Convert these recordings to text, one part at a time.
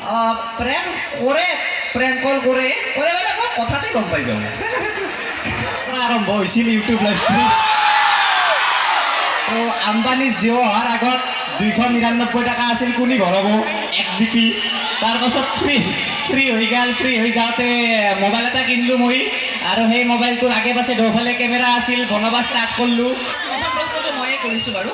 প্ৰেম কৰে, প্ৰেম কল কৰে কৰে মানে মই কথাতে গম পাই যাওঁ। আৰম্ভ হৈছিল ইউটিউব লাইভটো। তো আম্বানী জিঅ' অহাৰ আগত 299 টকা আছিল, কোনি ভৰাব 1 GB। তাৰপাছত ফ্ৰী হৈ গ'ল। ফ্ৰী হৈ যাওঁতে মোবাইল এটা কিনিলোঁ মই, আৰু সেই মোবাইলটোৰ আগে পাছে দুফালে কেমেৰা আছিল। বনাব ষ্টাৰ্ট কৰিলোঁ। প্ৰথম প্ৰশ্নটো ময়ে কৰিছোঁ বাৰু।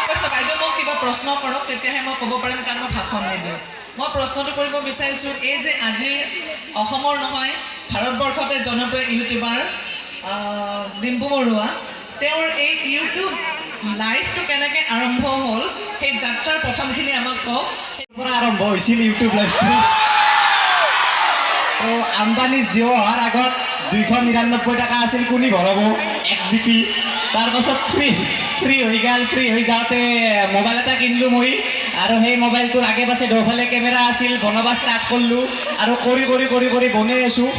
কৈছে বাইদেউ মোক কিবা প্ৰশ্ন কৰক, তেতিয়াহে মই ক'ব পাৰিম, কাৰণ মই ভাষণ নিদিওঁ। মই প্ৰশ্নটো কৰিব বিচাৰিছোঁ, এই যে আজি অসমৰ নহয় ভাৰতবৰ্ষতে জনপ্ৰিয় ইউটিউবাৰ ডিম্পু বৰুৱা, তেওঁৰ এই ইউটিউব লাইভটো কেনেকৈ আৰম্ভ হ'ল, সেই যাত্ৰাৰ প্ৰথমখিনি আমাক কওক। পৰা আৰম্ভ হৈছিল ইউটিউব লাইভটো। তো আম্বানী জিঅ' অহাৰ আগত 299 টকা আছিল, কোনি ভৰাব 1 GB। তাৰপাছত ফ্ৰী হৈ গ'ল। ফ্ৰী হৈ যাওঁতে মোবাইল এটা কিনিলোঁ মই, আৰু সেই মোবাইলটোৰ আগে পাছে দুফালে কেমেৰা আছিল। বনাব ষ্টাৰ্ট কৰিলোঁ, আৰু কৰি বনাই আছোঁ।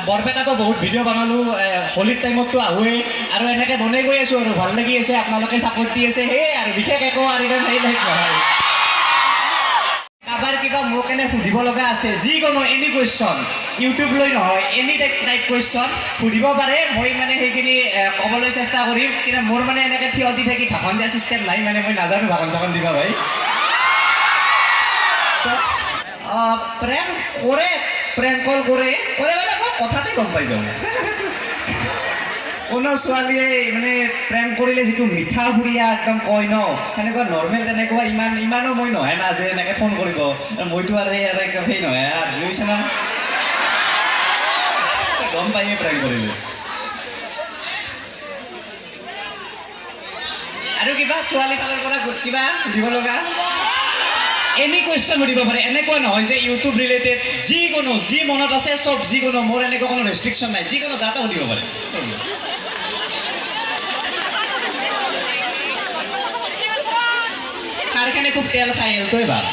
বৰপেটাতো বহুত ভিডিঅ' বনালোঁ, হোলীৰ টাইমততো আহোৱেই, আৰু এনেকৈ বনাই গৈ আছোঁ। আৰু ভাল লাগি আছে, আপোনালোকে ছাপোৰ্ট দি আছে, সেয়ে আৰু বিশেষ একো আৰু ইমান হেৰি নহয়। কাৰোবাৰ কিবা মোক এনে সুধিব লগা আছে, যিকোনো এনি কুৱেশ্যন, ইউটিউব লৈ নহয়, এনি টাইপ কুৱেশ্যন সুধিব পাৰে। মই মানে সেইখিনি ক'বলৈ চেষ্টা কৰিম, কিন্তু মোৰ মানে এনেকৈ থিয় দি থাকি ভাষণ দিয়া ছিষ্টেম নাই, মানে মই নাজানো ভাষণ চাষণ দিবা ভাই। প্ৰেম কৰে, প্ৰেম কল কৰে কৰে মানে মই কথাতে গম পাই যাওঁ। কোনো ছোৱালীয়ে মানে প্ৰেম কৰিলে যিটো মিঠা সুৰীয়া একদম কয় ন, সেনেকুৱা নৰ্মেল তেনেকুৱা ইমানো মই নহয় না যে এনেকৈ ফোন কৰিব। মইতো আৰু একদম সেই নহয় আৰু বুজিছে না, গম পাইয়ে প্ৰেম কৰিলে। আৰু কিবা ছোৱালী ফালৰ পৰা কিবা সুধিব লগা, এনি কুৱেশ্যন সুধিব পাৰে। এনেকুৱা নহয় যে ইউটিউব ৰিলেটেড, যিকোনো যি মনত আছে চব, যিকোনো, মোৰ এনেকুৱা কোনো ৰেষ্ট্ৰিকশ্যন নাই, যিকোনো ডাটা সুধিব পাৰে। খাৰখানে খুব তেল খাই তই ভাল।